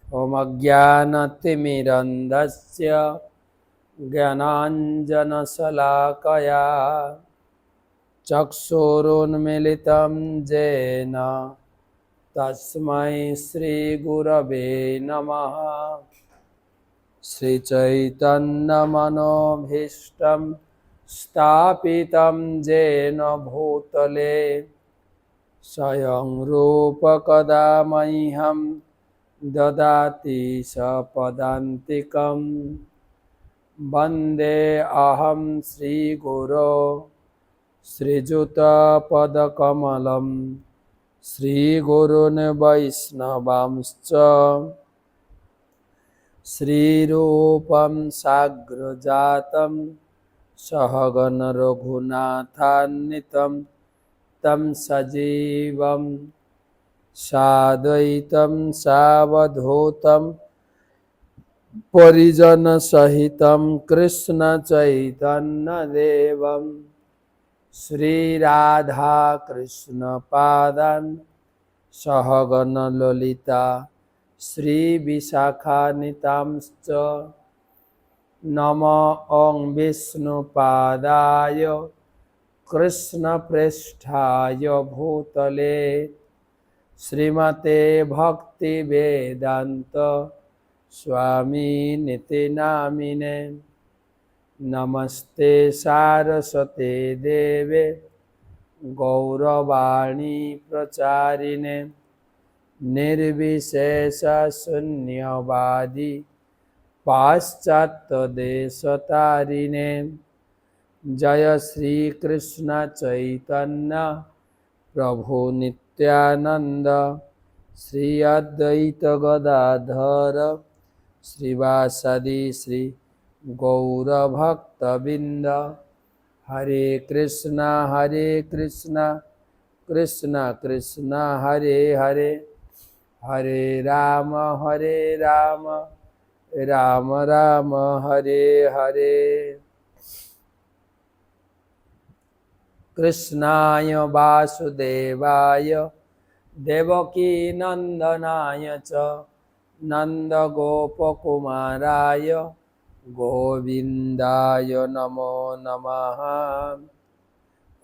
ॐ अज्ञानतिमिरन्धस्य ज्ञानाञ्जनशलाकया चक्षुरुन्मीलितं येन तस्मै श्रीगुरवे नमः। श्रीचैतन्यमनोभीष्टं स्थापितं येन भूतले स्वयं रूप कदा मह्यं ददाति सपदान्तिकं। वन्दे अहं श्रीगुरो श्रीयुतपदकमलं श्रीगुरून् वैष्णवांश्च श्रीरूपं साग्रजातं सहगण रघुनाथान्वितं तं सजीवं साद्वैतं सावधूतं परिजनसहितं कृष्णचैतन्यदेवं श्रीराधाकृष्णपादान् सहगण ललिता श्रीविशाखान्वितांश्च नमो ॐ विष्णुपादाय कृष्णप्रेष्ठाय भूतले श्रीमते भक्तिवेदान्त स्वामिनिति नामिने। नमस्ते सारस्वते देवे गौरवाणी प्रचारिणे निर्विशेषशून्यवादी पाश्चात्यदेशतारिणे। जय श्री कृष्ण चैतन्य प्रभु नित्यानंद श्री अद्वैत गदाधर श्रीवासदि श्री गौरभक्तबिंद। हरे कृष्णा कृष्ण कृष्ण हरे हरे, हरे राम राम राम हरे हरे। कृष्णाय वासुदेवाय देवकी नंदनाय च नंदगोपकुमाराय गोविंदाय नमो नमः।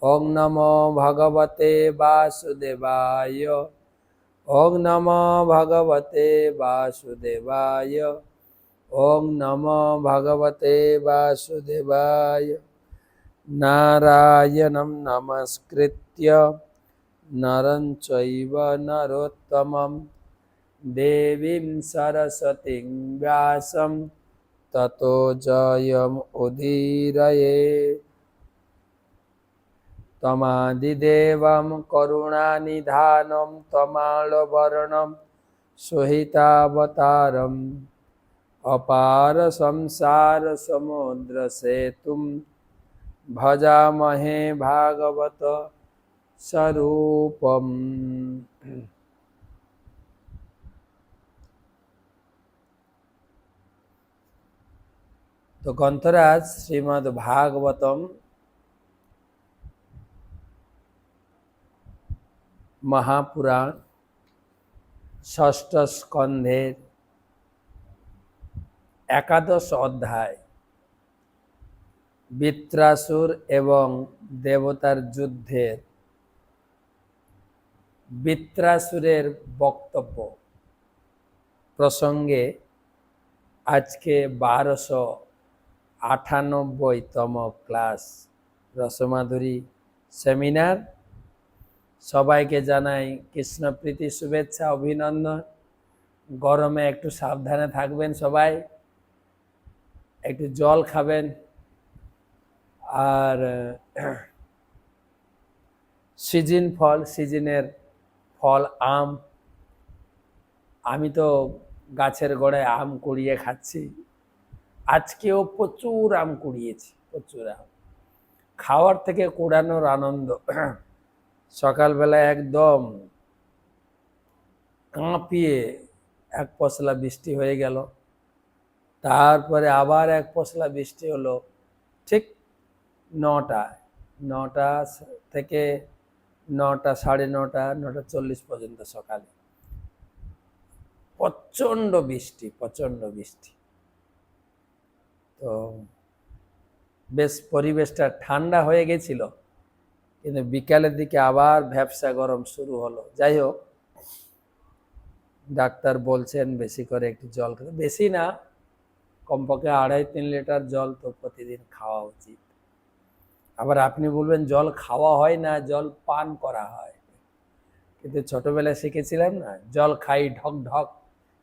ओं नमो भगवते वासुदेवाय, ओं नमो भगवते वासुदेवाय, ओं नमो भगवते वासुदेवाय। नारायणं नमस्कृत्य नरं चैव नरोत्तमं देवीं सरस्वतीं व्यासं ततो जयमुदीरये। तमादिदेवं करुणानिधानं तमालवर्णं सुहितावतारम् अपार संसार समुद्र सेतुं भजामहे भागवत स्वरूपम। तो ग्रंथराज श्रीमद् भागवतम महापुराण षष्ठ स्कंधेर एकादश अध्याय বৃত্রাসুর এবং দেবতার যুদ্ধের বৃত্রাসুরের বক্তব্য প্রসঙ্গে আজকে 1298তম ক্লাস রসমাধুরী সেমিনার। সবাইকে জানাই কৃষ্ণপ্রীতি শুভেচ্ছা অভিনন্দন। গরমে একটু সাবধানে থাকবেন, সবাই একটু জল খাবেন। আর সিজন ফল, সিজনের ফল আম। আমি তো গাছের গোড়ায় আম কুড়িয়ে খাচ্ছি। আজকেও প্রচুর আম কুড়িয়েছি, প্রচুর আম। খাওয়ার থেকে কুড়ানোর আনন্দ। সকালবেলা একদম কাঁপিয়ে এক পশলা বৃষ্টি হয়ে গেল, তারপরে আবার এক পশলা বৃষ্টি হলো ঠিক 9টা থেকে 9টা, 9:30, 9:40 পর্যন্ত সকালে প্রচন্ড বৃষ্টি, প্রচন্ড বৃষ্টি। তো বেশ পরিবেশটা ঠান্ডা হয়ে গেছিল, কিন্তু বিকালের দিকে আবার ভ্যাপসা গরম শুরু হলো। যাই হোক, ডাক্তার বলছেন বেশি করে একটু জল খেতে, বেশি না, কমপক্ষে 2.5-3 লিটার জল তো প্রতিদিন খাওয়া উচিত। আবার আপনি বলবেন জল খাওয়া হয় না, জল পান করা হয়, কিন্তু ছোটবেলায় শিখেছিলাম না, জল খাই ঢক ঢক,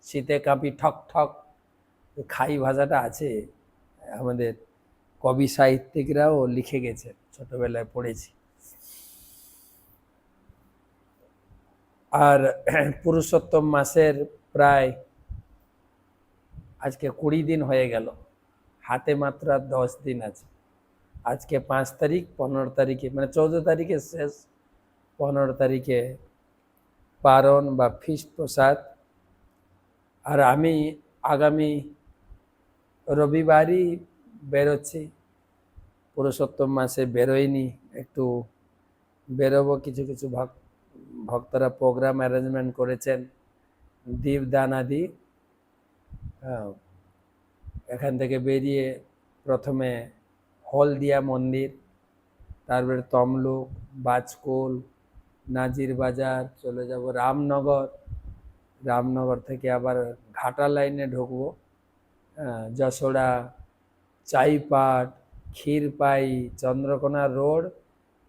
শীতে কাঁপি ঠক ঠক। খাই ভাষাটা আছে, আমাদের কবি সাহিত্যিকরাও লিখে গেছে, ছোটবেলায় পড়েছি। আর পুরুষোত্তম মাসের প্রায় আজকে 20 দিন হয়ে গেল, হাতে মাত্র 10 দিন আছে। আজকে 5 তারিখ, 15 তারিখে মানে 14 তারিখে শেষ, 15 তারিখে পারণ বা ফিস্ট প্রসাদ। আর আমি আগামী রবিবারই বেরোচ্ছি, পুরুষোত্তম মাসে বেরোইনি, একটু বেরোবো। কিছু কিছু ভক্তরা প্রোগ্রাম অ্যারেঞ্জমেন্ট করেছেন, দীপদান আদি। এখান থেকে বেরিয়ে প্রথমে হলদিয়া মন্দির, তারপরে তমলুক, বাজকুল, নাজির বাজার, চলে যাব রামনগর, রামনগর থেকে আবার ঘাটা লাইনে ঢুকবো, যশোড়া, চাইপাট, ক্ষীরপাই, চন্দ্রকোনা রোড,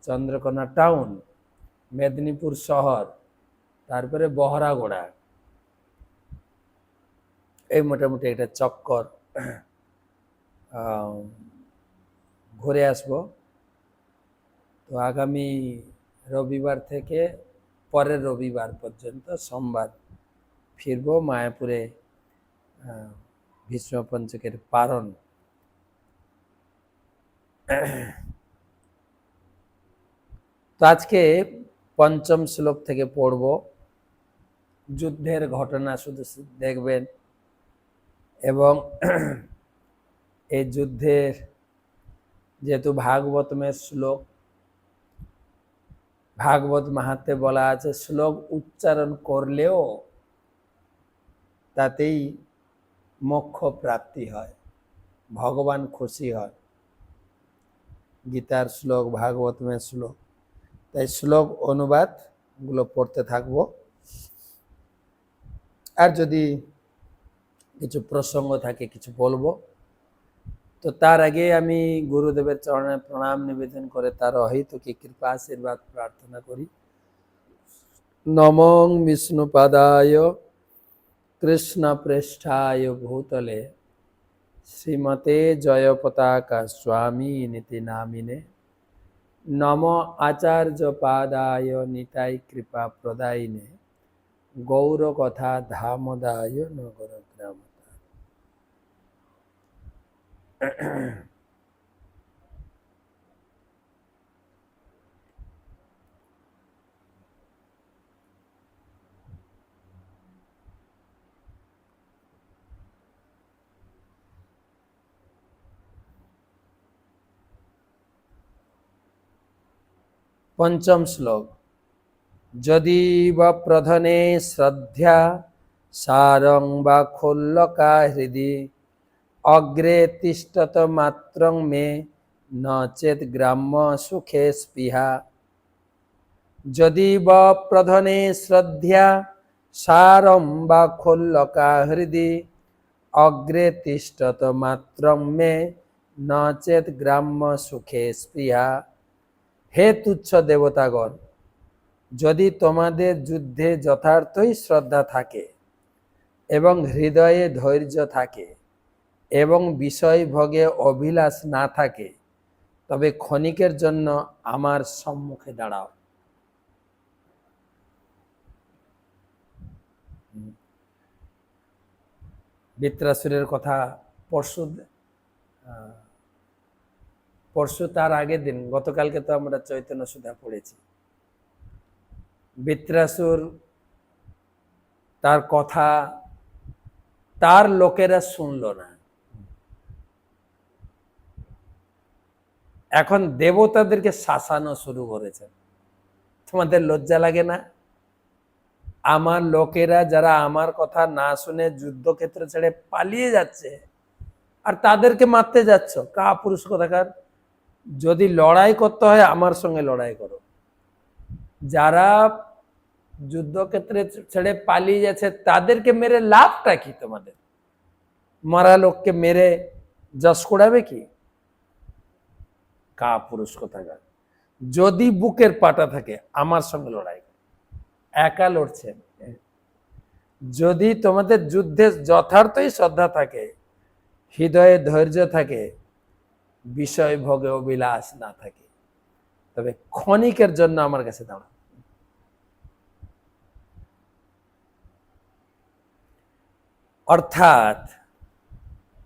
চন্দ্রকোনা টাউন, মেদিনীপুর শহর, তারপরে বহরাগোড়া। এই মোটামুটি একটা চক্কর ঘুরে আসবো। তো আগামী রবিবার থেকে পরের রবিবার পর্যন্ত সোমবার ফিরবো মায়াপুরে ভীষ্ম পঞ্চকের পারণ। তো আজকে 5ম শ্লোক থেকে পড়ব, যুদ্ধের ঘটনা শুধু দেখবেন, এবং এই যুদ্ধের যেহেতু ভাগবতমের শ্লোক, ভাগবত মাহাত্ম্যে বলা আছে শ্লোক উচ্চারণ করলেও তাতেই মোক্ষ প্রাপ্তি হয়, ভগবান খুশি হয়। গীতার শ্লোক, ভাগবতমের শ্লোক, তাই শ্লোক অনুবাদ গুলো পড়তে থাকবো। আর যদি কিছু প্রসঙ্গ থাকে কিছু বলবো। তো তার আগে আমি গুরুদেবের চরণে প্রণাম নিবেদন করে তার অহেতুকী কৃপা আশীর্বাদ প্রার্থনা করি। নমঃ বিষ্ণুপাদায় কৃষ্ণ পৃষ্ঠায় ভূতলে শ্রীমতে জয়পতাকা স্বামী নীতি নামিনে নম আচার্য পাদায় নিতাই কৃপা প্রদায়িনে গৌর কথা ধামদায় নগর গ্রাম। পঞ্চম শ্লোক। যদি বা প্রধনে শ্রদ্ধা সারং বা খোল্লকা হৃদি অগ্রে তিষ্ঠত মাত্রং মে ন চেত গ্রাম্য সুখে স্পৃহা। যদি বা প্রধনে শ্রদ্ধা সারং বা খোল্লকা হৃদি অগ্রে তিষ্ঠত মাত্রং মে ন চেত গ্রাম্য সুখে স্পৃহা। হে তুচ্ছ দেবতাগণ, যদি তোমাদের যুদ্ধে যথার্থই শ্রদ্ধা থাকে এবং হৃদয়ে ধৈর্য থাকে এবং বিষয় ভোগে অভিলাষ না থাকে, তবে ক্ষণিকের জন্য আমার সম্মুখে দাঁড়াও। বৃত্রাসুরের কথা পরশু তার আগের দিন, গতকালকে তো আমরা চৈতন্য সুধা পড়েছি। বৃত্রাসুর তার কথা তার লোকেরা শুনল না, এখন দেবতাদেরকে শাসানো শুরু করেছে। তোমাদের লজ্জা লাগে না? আমার লোকেরা যারা আমার কথা না শুনে যুদ্ধক্ষেত্র ছেড়ে পালিয়ে যাচ্ছে, আর তাদেরকে মারতে যাচ্ছ, কাপুরুষ কোথাকার। যদি লড়াই করতে হয় আমার সঙ্গে লড়াই করো। যারা যুদ্ধক্ষেত্রে ছেড়ে পালিয়ে যাচ্ছে তাদেরকে মেরে লাভটা কি তোমাদের? মারা লোককে মেরে যশ কুড়াবে কি? কাপুরুষ কোথাকার। যদি বুকের পাটা থাকে আমার সঙ্গে লড়াই করো। একা লড়ছেন। যদি তোমাদের যুদ্ধে যথার্থই শ্রদ্ধা থাকে, হৃদয়ে ধৈর্য থাকে, বিষয় ভোগে অভিলাষ না থাকে, তবে ক্ষণিকের জন্য আমার কাছে দাঁড়াও। অর্থাৎ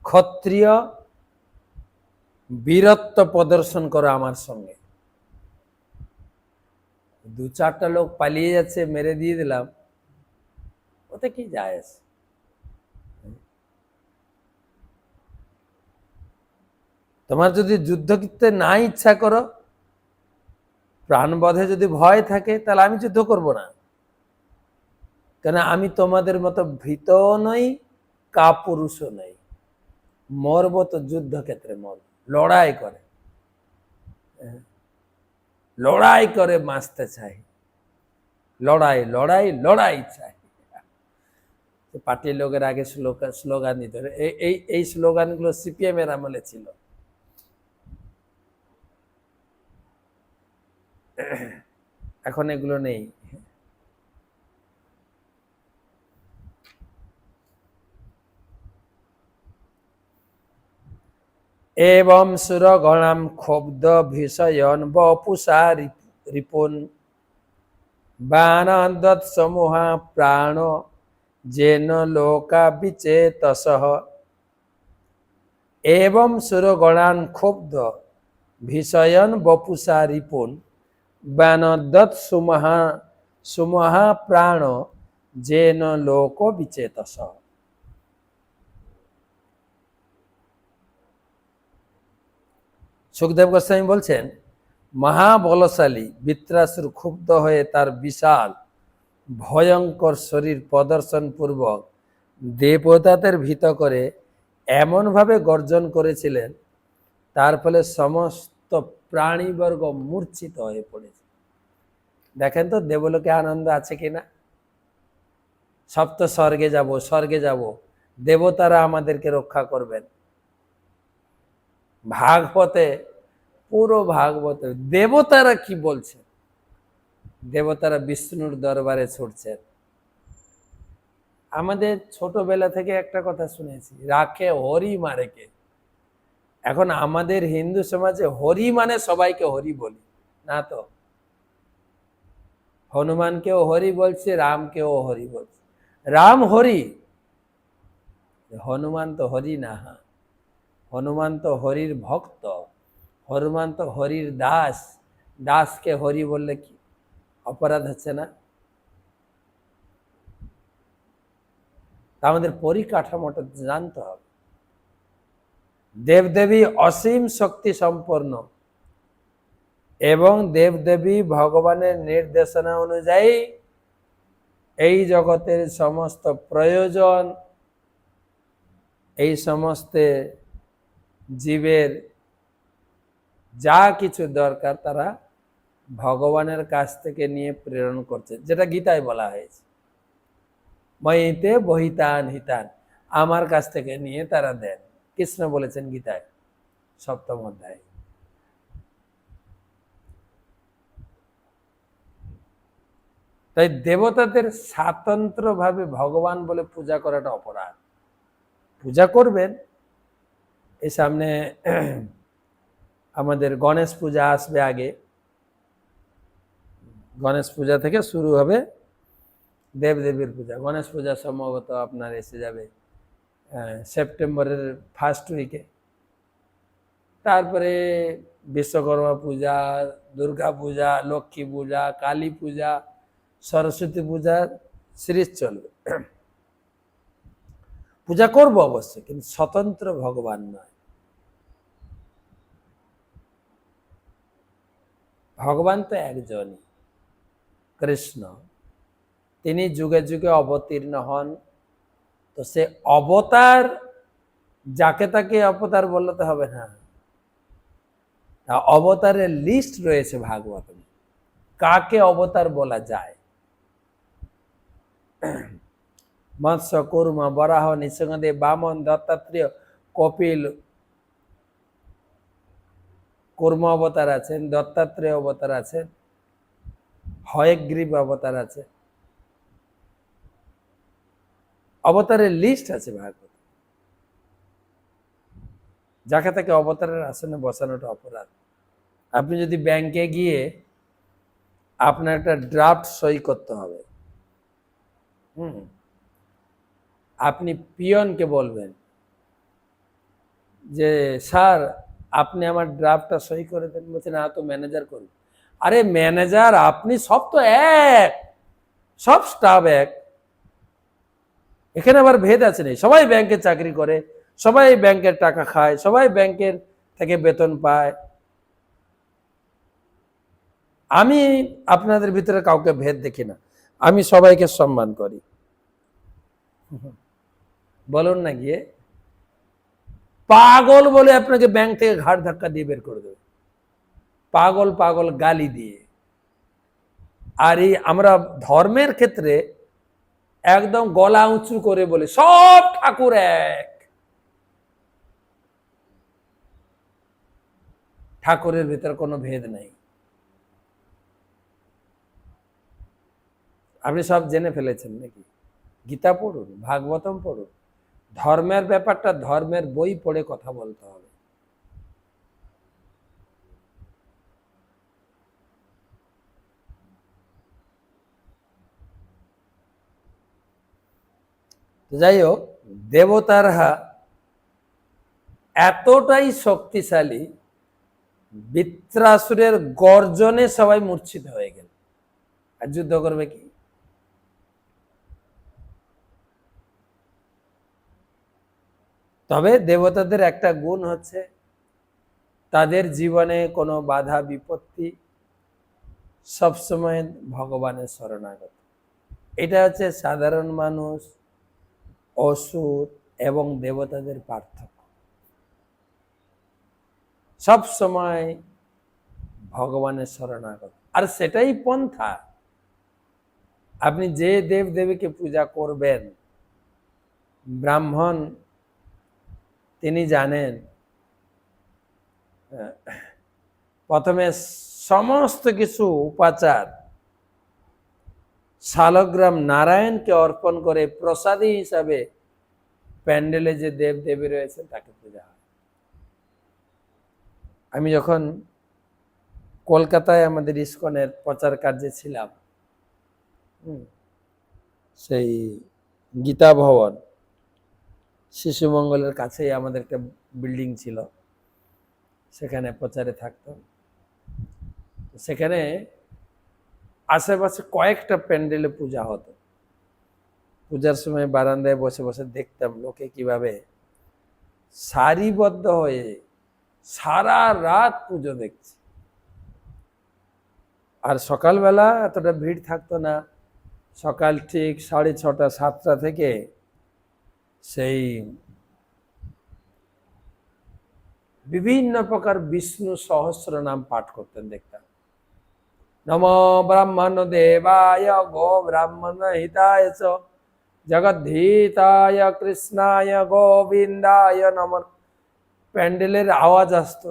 ক্ষত্রিয় বীরত্ব প্রদর্শন করো আমার সঙ্গে। দু চারটা লোক পালিয়ে যাচ্ছে, মেরে দিয়ে দিলাম, ওতে কি যায় আসে? তোমার যদি যুদ্ধ করতে না ইচ্ছা করো, প্রাণবধে যদি ভয় থাকে, তাহলে আমি যুদ্ধ করব না। কেন? আমি তোমাদের মতো ভীত নই, কাপুরুষও নই। মরব তো যুদ্ধক্ষেত্রে মরব, লড়াই করে, লড়াই করে বাঁচতে চাই। লড়াই লড়াই লড়াই চাই। পার্টির লোকের আগে স্লোগান দিতে হবে। এই স্লোগানগুলো সিপিএম এর আমলে ছিল। এখন এগুলো নেই। एवं सुरगणम क्षुब्ध भीषयन वपुषा रिपुन बाणादत समूह प्राण जेन लोका विचेतसः। एवं सुरगणान क्षुब्ध भीषयन वपुषा रिपुन बाणादत समूह प्राण जेन लोको विचेतसः। সুখদেব গোস্বামী বলছেন, মহাবলশালী বৃত্রাসুর ক্ষুব্ধ হয়ে তার বিশাল ভয়ঙ্কর শরীর প্রদর্শন পূর্বক দেবতাদের ভীত করে এমনভাবে গর্জন করেছিলেন, তার ফলে সমস্ত প্রাণীবর্গ মূর্ছিত হয়ে পড়েছে। দেখেন তো দেবলোকে আনন্দ আছে কিনা। সপ্ত স্বর্গে যাব, স্বর্গে যাব, দেবতারা আমাদেরকে রক্ষা করবেন। ভাগবতে, পুরো ভাগবতে দেবতারা কি বলছে? দেবতারা বিষ্ণুর দরবারে ছুটছেন। আমাদের ছোটবেলা থেকে একটা কথা শুনেছি, রাখে হরি মারে কে। এখন আমাদের হিন্দু সমাজে হরি মানে সবাইকে হরি বলি না তো। হনুমানকেও হরি বলছে, রামকেও হরি বলছে। রাম হরি, হনুমান তো হরি না। হনুমান তো হরির ভক্ত, হনুমান তো হরির দাস। দাসকে হরি বললে কি অপরাধ হচ্ছে না? তা আমাদের পরিকাঠামোটা জানতে হবে। দেবদেবী অসীম শক্তি সম্পন্ন এবং দেবদেবী ভগবানের নির্দেশনা অনুযায়ী এই জগতের সমস্ত প্রয়োজন, এই সমস্ত জীবের যা কিছু দরকার তারা ভগবানের কাছ থেকে নিয়ে প্রেরণ করছে, যেটা গীতায় বলা হয়েছে, ময়িতে বহিতান হিতান, আমার কাছ থেকে নিয়ে তারা দেন। কৃষ্ণ বলেছেন গীতায় 7ম অধ্যায়ে। তাই দেবতাদের স্বতন্ত্রভাবে ভগবান বলে পূজা করাটা অপরাধ। পূজা করবেন। এই সামনে আমাদের গণেশ পূজা আসবে, আগে গণেশ পূজা থেকে শুরু হবে দেবদেবীর পূজা। গণেশ পূজা সম্ভবত আপনার এসে যাবে সেপ্টেম্বরের ফার্স্ট উইকে। তারপরে বিশ্বকর্মা পূজা, দুর্গা পূজা, লক্ষ্মী পূজা, কালী পূজা, সরস্বতী পূজা সিরিজ চলবে। পূজা করব অবশ্যই, কিন্তু স্বতন্ত্র ভগবান নয়। ভগবান তো একজনই, কৃষ্ণ। তিনি যুগে যুগে অবতীর্ণ হন। তো সে অবতার যাকে তাকে অবতার বললে তো হবে না, অবতারের লিস্ট রয়েছে ভাগবতম, কাকে অবতার বলা যায়। মৎস্য, কুর্ম, বরাহ, নৃসিংহদেব, বামন, দত্তাত্রেয়, কপিল, কুর্ম অবতার আছেন, দত্তাত্রেয় অবতার আছেন, হয়গ্রীব অবতার আছে, অবতারের লিস্ট আছে ভাগবত। যাকে তাকে অবতারের আসনে বসানোটা অপরাধ। আপনি যদি ব্যাংকে গিয়ে আপনার একটা ড্রাফট সই করতে হবে, আপনি পিয়নকে বলবেন যে স্যার আপনি আমার ড্রাফটটা সই করে দেন, বলছে না তো ম্যানেজার করুন। আরে ম্যানেজার আপনি, সব তো এক, সব স্টাফ এক, এখানে আবার ভেদ আছে নেই। সবাই ব্যাংকে চাকরি করে, সবাই ব্যাংকের টাকা খায়, সবাই ব্যাংকের থেকে বেতন পায়। আমি আপনাদের ভিতরে কাউকে ভেদ দেখি না, আমি সবাইকে সম্মান করি। বলুন না গিয়ে, পাগল বলে আপনাকে ব্যাংক থেকে ঘাড় ধাক্কা দিয়ে বের করে দেবে, পাগল পাগল গালি দিয়ে। আর এই আমরা ধর্মের ক্ষেত্রে একদম গলা উঁচু করে বলে সব ঠাকুর এক, ঠাকুরের ভিতরে কোনো ভেদ নাই। আপনি সব জেনে ফেলেছেন নাকি? গীতা পড়ুন, ভাগবতম পড়ুন। ধর্মের ব্যাপারটা ধর্মের বই পড়ে কথা বলতে হবে। যাই হোক, দেবতারা এতটাই শক্তিশালী, বৃত্রাসুরের গর্জনে সবাই মূর্ছিত হয়ে গেল। আর যুদ্ধ করবে কি? তবে দেবতাদের একটা গুণ হচ্ছে তাদের জীবনে কোনো বাধা বিপত্তি সবসময় ভগবানের শরণাগত। এটা হচ্ছে সাধারণ মানুষ, অসুর এবং দেবতাদের পার্থক্য। সব সময় ভগবানের শরণাগত, আর সেটাই পন্থা। আপনি যে দেব দেবীকে পূজা করবেন, ব্রাহ্মণ তিনি জানেন প্রথমে সমস্ত কিছু উপাচার শালগ্রাম নারায়ণকে অর্পণ করে প্রসাদী হিসাবে প্যান্ডেলে যে দেব দেবী রয়েছেন তাকে পূজা হয়। আমি যখন কলকাতায় আমাদের ইস্কনের প্রচার কার্যে ছিলাম, সেই গীতা ভবন শিশু মঙ্গলের কাছেই আমাদের একটা বিল্ডিং ছিল, সেখানে প্রচারে থাকতাম। সেখানে আশেপাশে কয়েকটা প্যান্ডেলে পূজা হতো। পূজার সময় বারান্দায় বসে বসে দেখতাম লোকে কিভাবে সারিবদ্ধ হয়ে সারা রাত পুজো দেখছে। আর সকালবেলা এতটা ভিড় থাকতো না, সকাল ঠিক 6:30 7টা থেকে সেই বিভিন্ন প্রকার বিষ্ণু সহস্র নাম পাঠ করতেন দেখতাম। নমো ব্রাহ্মণ দেবায় গো ব্রাহ্মণ হিতায় চ জগদ্ধিতায় কৃষ্ণায় গোবিন্দায় নমঃ। প্যান্ডেলের আওয়াজ আসতো,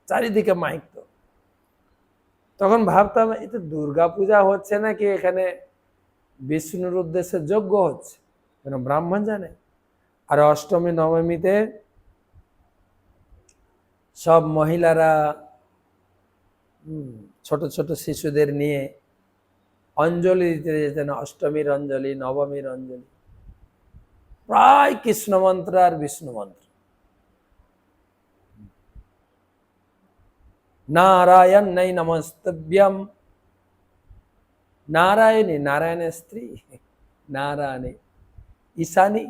চারিদিকে মাইক। তো তখন ভাবতাম এটা দুর্গা পূজা হচ্ছে নাকি এখানে বিষ্ণুর উদ্দেশ্যে যজ্ঞ হচ্ছে, কেন ব্রাহ্মণ জানে। আর অষ্টমী নবমীতে সব মহিলারা ছোট ছোট শিশুদের নিয়ে অঞ্জলি দিতে যেতেন, অষ্টমীর অঞ্জলি, নবমীর অঞ্জলি, প্রায় কৃষ্ণ মন্ত্র আর বিষ্ণু মন্ত্র। নারায়ণ নাই নমস্তভ্যম, নারায়ণী, নারায়ণের স্ত্রী নারায়ণী, ঈশানী।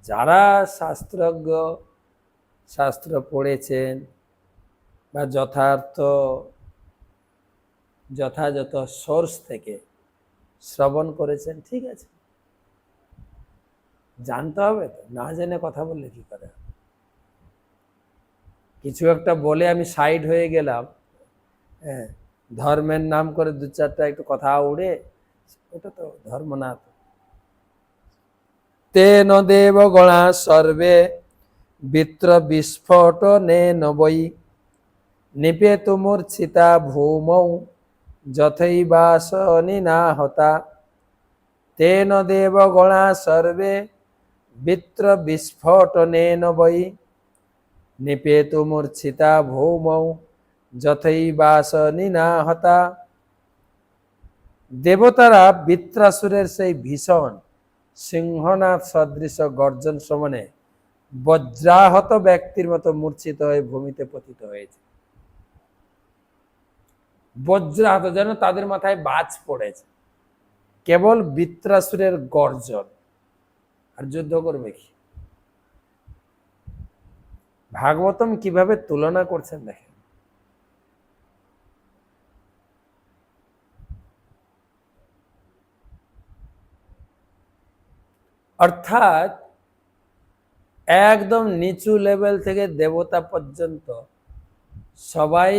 যারা শাস্ত্রজ্ঞ, শাস্ত্র পড়েছেন বা যথার্থ যথাযথ সোর্স থেকে শ্রবণ করেছেন, ঠিক আছে, জানতে হবে তো, না জেনে কথা বললে কি করে? কিছু একটা বলে আমি সাইড হয়ে গেলাম, হ্যাঁ, ধর্মের নাম করে দু চারটা একটু কথা উড়ে, ওটা তো ধর্ম না। তেন দেবগণা সর্বে বিত্র বিস্ফোটনেন বৈ নিপেতু মূর্ছিতা ভূমৌ যথৈবাসনিনাহতা। তেন দেবগণা সর্বে বিত্র বিস্ফোটনেন বৈ নিপেতু মূর্ছিতা ভূমৌ যথৈবাসনিনাহতা। দেবতারা বৃত্রাসুরের সেই ভীষণ সিংহনাদ সদৃশ গর্জন সমনে বজ্রাহত ব্যক্তির মতো মূর্ছিত হয়ে ভূমিতে পতিত হয়েছে। বজ্রাহত, যেন তাদের মাথায় বাজ পড়েছে, কেবল বৃত্রাসুরের গর্জন। আর যুদ্ধ করবে কি? ভাগবতম কিভাবে তুলনা করছেন দেখেন। অর্থাৎ একদম নিচু লেভেল থেকে দেবতা পর্যন্ত সবাই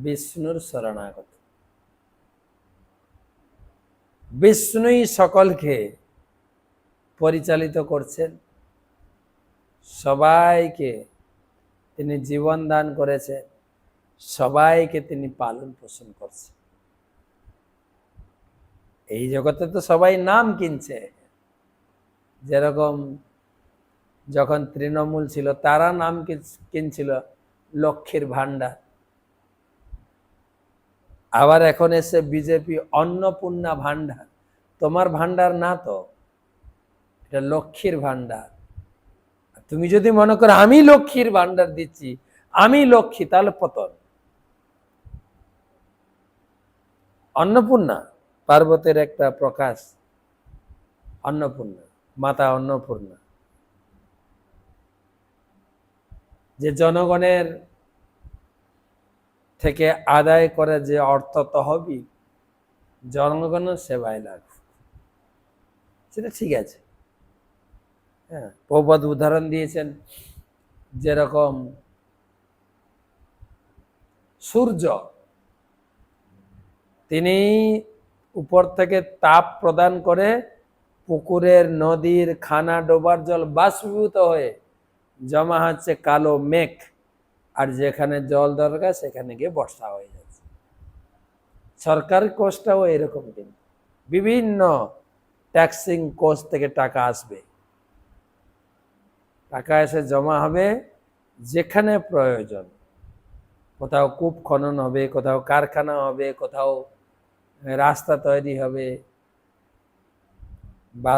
বিষ্ণুর শরণাগত। বিষ্ণুই সকলকে পরিচালিত করছেন, সবাইকে তিনি জীবন দান করেছেন, সবাইকে তিনি পালন পোষণ করছেন। এই জগতে তো সবাই নাম কিনছে, যেরকম যখন তৃণমূল ছিল তারা নাম কিনছিল লক্ষ্মীর ভান্ডার, আবার এখন এসে বিজেপি অন্নপূর্ণা ভান্ডার। তোমার ভান্ডার না তো, এটা লক্ষ্মীর ভান্ডার। তুমি যদি মনে করো আমি লক্ষ্মীর ভান্ডার দিচ্ছি, আমি লক্ষ্মী, তাহলে পতন। অন্নপূর্ণা পার্বতের একটা প্রকাশ, অন্নপূর্ণা, মাতা অন্নপূর্ণা, যে জনগণের থেকে আদায় করে যে অর্থ তহবিল জনগণের সেবায় লাগবে, সেটা ঠিক আছে। হ্যাঁ, প্রবাদ উদাহরণ দিয়েছেন, যেরকম সূর্য তিনি উপর থেকে তাপ প্রদান করে পুকুরের, নদীর, খানা ডোবার জল বাষ্পীভূত হয়ে জমা হচ্ছে কালো মেঘ, আর যেখানে জল দরকার সেখানে গিয়ে বর্ষা হয়ে যাচ্ছে। সরকারি কোষটাও এরকম, কিন্তু বিভিন্ন ট্যাক্সিং কোষ থেকে টাকা আসবে, টাকা এসে জমা হবে যেখানে প্রয়োজন। কোথাও কূপ খনন হবে, কোথাও কারখানা হবে, কোথাও রাস্তা তৈরি হবে, বা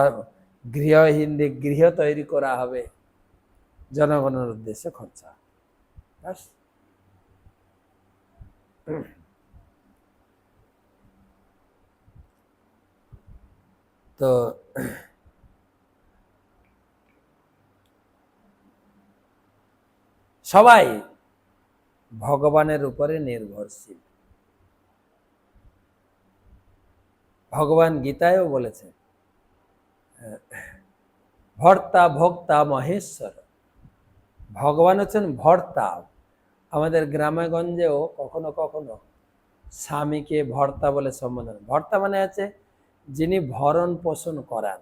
গৃহহীনদের গৃহ তৈরি করা হবে, জনগণের উদ্দেশ্যে খরচা। তো সবাই ভগবানের উপরে নির্ভরশীল। ভগবান গীতায়ও বলেছেন, ভর্তা ভোক্তা মহেশ্বর। ভগবান হচ্ছেন ভর্তা। আমাদের গ্রামে গঞ্জেও কখনো কখনো স্বামীকে ভর্তা বলে সম্বোধন। ভর্তা মানে হচ্ছে যিনি ভরণ পোষণ করান।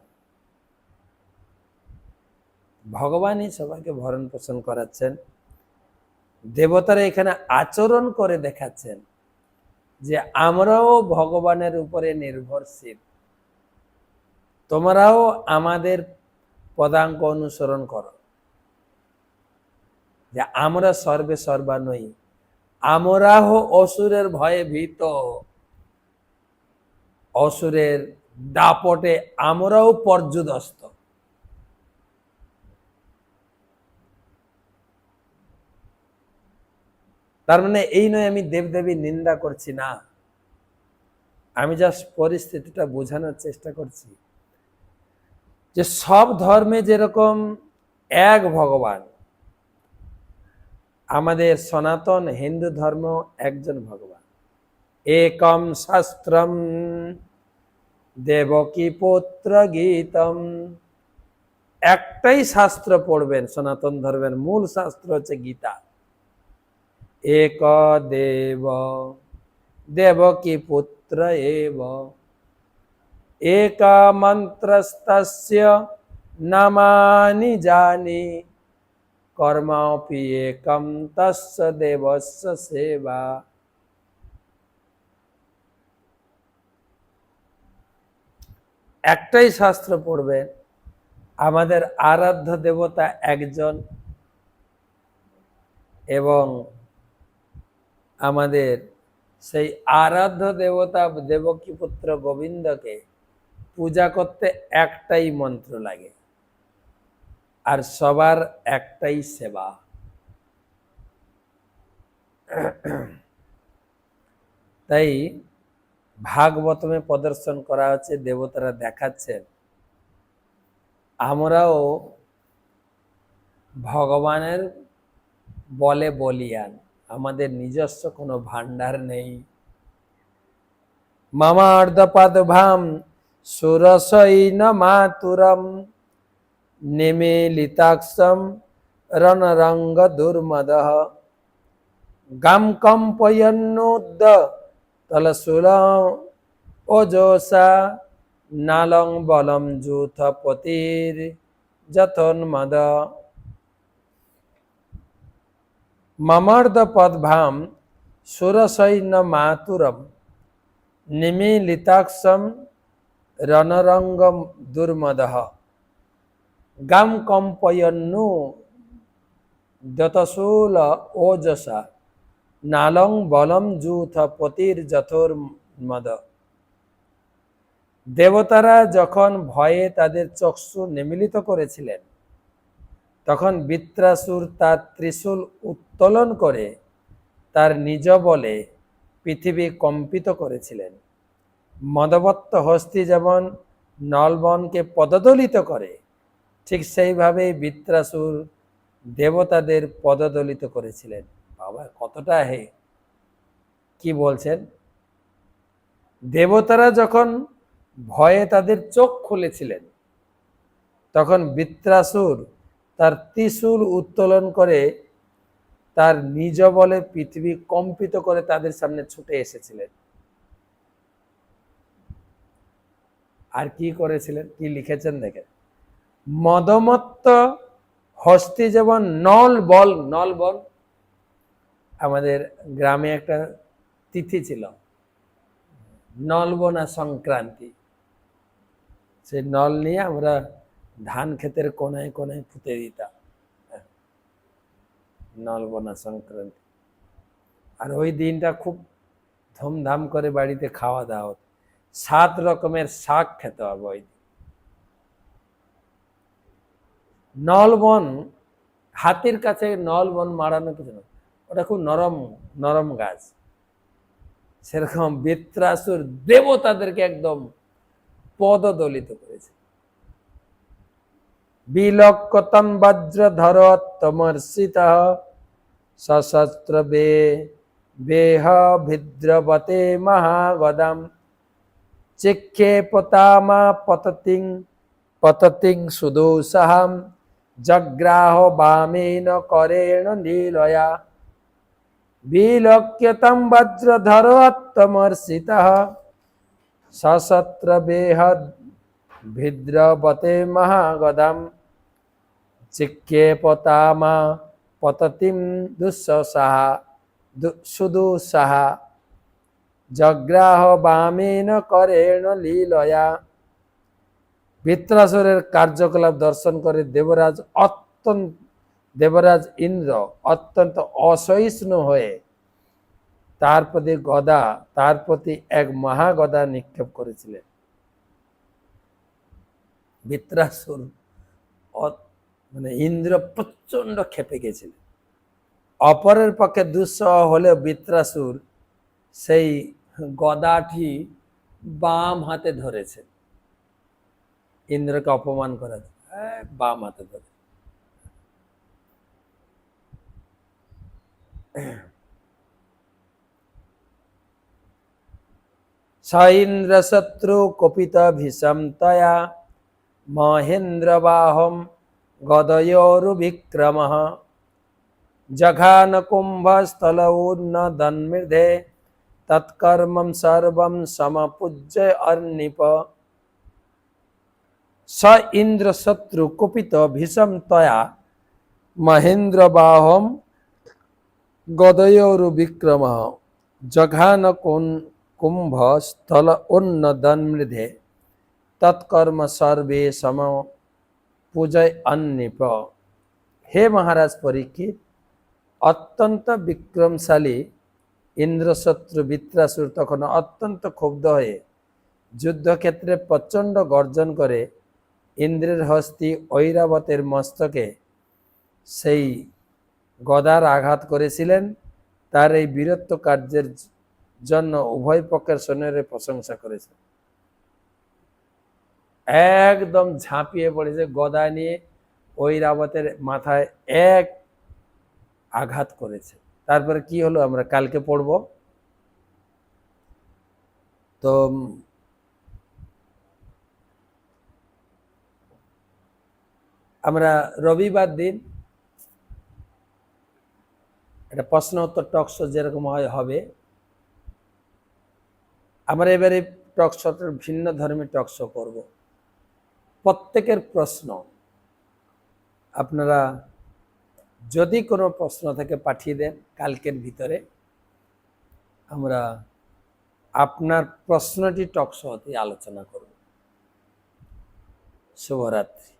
ভগবানই সবাইকে ভরণ পোষণ করাচ্ছেন। দেবতারা এখানে আচরণ করে দেখাচ্ছেন যে আমরাও ভগবানের উপরে নির্ভরশীল, তোমরাও আমাদের পদাঙ্ক অনুসরণ করো, যে আমরা সর্বে সর্বা নই, আমরাও অসুরের ভয়ে ভীত, অসুরের দাপটে আমরাও পর্যুদস্ত। তার মানে এই নয় আমি দেবদেবীর নিন্দা করছি না, আমি জাস্ট পরিস্থিতিটা বোঝানোর চেষ্টা করছি যে সব ধর্মে যেরকম এক ভগবান, আমাদের সনাতন হিন্দু ধর্ম একজন ভগবান। একম শাস্ত্রম দেবকী পুত্র গীতম। একটাই শাস্ত্র পড়বেন, সনাতন ধর্মের মূল শাস্ত্র হচ্ছে গীতা। এক দেব দেবকী পুত্র এব, এক মন্ত্রস্তস্য নামানি জানি, কর্মাপি একম তস্য দেবস্য সেবা। একটাই শাস্ত্র পড়বেন, আমাদের আরাধ্য দেবতা একজন, এবং আমাদের সেই আরাধ্য দেবতা দেবকী পুত্র গোবিন্দকে পূজা করতে একটাই মন্ত্র লাগে, আর সবার একটাই সেবা। তাই ভাগবতমে প্রদর্শন করা হচ্ছে, দেবতারা দেখাচ্ছেন আমরাও ভগবানের বলে বলিয়ান, আমাদের নিজস্ব কোনো ভান্ডার নেই। মামার্ধপাদভাম সুরসৈন মাতুরম নিমিলিতাক্ষম রণরঙ্গ দুর্মদঃ, গাম কম্পয়ন্নোদ্দ তলসুল ওজসা, নালং বলম যূথ পতির যথোন্মদ। মমার্ধপদ্ভাম সুরসৈন্য মাতুরম নিমিলিতাক্ষম রণরঙ্গ দুর্মদঃ, গাম কম্পয়ন্নু দতশূল ওজসা, নালং বলম যূথ পতির যথোন্মদ। দেবতারা যখন ভয়ে তাদের চক্ষু নিমীলিত করেছিলেন, তখন বৃত্রাসুর তার ত্রিশূল উত্তোলন করে তার নিজ বলে পৃথিবী কম্পিত করেছিলেন। মদবত্ত হস্তি যেমন নলবনকে পদদলিত করে, ঠিক সেইভাবে বৃত্রাসুর দেবতাদের পদদলিত করেছিলেন। বাবা কতটা হে কি বলছেন! দেবতারা যখন ভয়ে তাদের চোখ খুলেছিলেন, তখন বৃত্রাসুর তার ত্রিশূল উত্তোলন করে তার নিজ বলে পৃথিবী কম্পিত করে তাদের সামনে ছুটে এসেছিলেন। আর কি করেছিলেন, কি লিখেছেন দেখেন, মদমত্ত হস্তি যেমন নলবল, নলবল আমাদের গ্রামে একটা তিথি ছিল, নলবনা সংক্রান্তি। সেই নল নিয়ে আমরা ধান ক্ষেতের কোনায় কোনায় পুঁতে দিতাম, নলবনা সংক্রান্তি। আর ওই দিনটা খুব ধুমধাম করে বাড়িতে খাওয়া দাওয়া হতো, 7 রকমের শাক খেতে হবে ওই দিন। নলবন, হাতির কাছে নলবন মারানো কিছু না, ওটা খুব নরম নরম গাছ। সেরকম বৃত্রাসুর দেবতাদেরকে একদম পদদলিত করেছে। বিলক্ষতম বজ্রধর তমর্ষিত, সশস্ত্র বেহ ভিদ্রবতে মহাগদাম, চিক্ষেপতামা পততিং পততিং সুদুঃসাহম, জগ্রাহ বামেন করেণ লীলয়া। বিলক্ষ্যতম বজ্রধর তমর্ষিত, সশস্ত্র বেহ ভিদ্রবতে মহাগদাম, চিক্ষেপতামা পততিম সুদুঃসাহা, জগ্রাহ বামেন করেণ লীলয়া। বৃত্রাসুরের কার্যকলাপ দর্শন করে দেবরাজ ইন্দ্র অত্যন্ত অসহিষ্ণু হয়ে তার প্রতি এক মহাগদা নিক্ষেপ করেছিলেন। বৃত্রাসুর মানে ইন্দ্র প্রচন্ড ক্ষেপে গেছিলেন। অপরের পক্ষে দুঃসহ হলেও বৃত্রাসুর সেই গদাটি বাম হাতে ধরেছেন, ইন্দ্রকে অপমান করা, বাম হাতে ধরে। स ইন্দ্রশত্রু কপিত ভীষম তয়া মহেন্দ্রবাহম গদয়োরুবিক্রমঃ জঘান কুম্ভস্থল উন্নদন্মৃধে তৎকর্মম সর্বম সমপূজ্য অর্ণিপ। स ইন্দ্রশত্রু কুপিত ভীষম তয়া মহেন্দ্রবাহম গদয়োরুবিক্রমঃ জঘান কুম্ভস্থল উন্নদন্মৃধে তৎকর্ম সর্বে সম পূজয় অন্নিপ। হে মহারাজ পরীক্ষিত, অত্যন্ত বিক্রমশালী ইন্দ্রশত্রু বৃত্রাসুর তখন অত্যন্ত ক্ষুব্ধ হয়ে যুদ্ধক্ষেত্রে প্রচণ্ড গর্জন করে ইন্দ্রের হস্তি ঐরাবতের মস্তকে সেই গদার আঘাত করেছিলেন। তার এই বীরত্ব কার্যের জন্য উভয় পক্ষের সৈন্যের প্রশংসা করেছে। একদম ঝাঁপিয়ে পড়েছে গদা নিয়ে ঐরাবতের মাথায় এক আঘাত করেছে। তারপরে কি হলো আমরা কালকে পড়ব। তো আমরা রবিবার দিন একটা প্রশ্ন উত্তর টকশো যেরকম হবে, আমরা এবারে টকশোটার ভিন্ন ধর্মী টকশো করব। প্রত্যেকের প্রশ্ন আপনারা যদি কোনো প্রশ্ন থেকে পাঠিয়ে দেন, কালকের ভিতরে আমরা আপনার প্রশ্নটি টকশোতে আলোচনা করব। শুভরাত্রি।